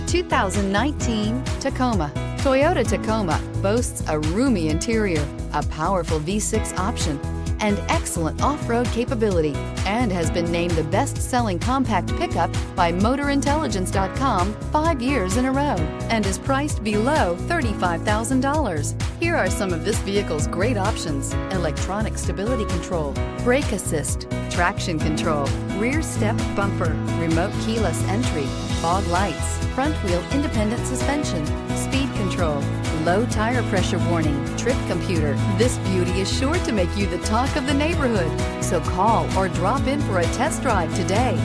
2019 Tacoma. Toyota Tacoma boasts a roomy interior, a powerful V6 option, and excellent off-road capability, and has been named the best-selling compact pickup by MotorIntelligence.com 5 years in a row, and is priced below $35,000. Here are some of this vehicle's great options: electronic stability control, brake assist, traction control, rear step bumper, remote keyless entry, fog lights, front wheel independent suspension, speed control, low tire pressure warning, trip computer. This beauty is sure to make you the talk of the neighborhood. So call or drop in for a test drive today.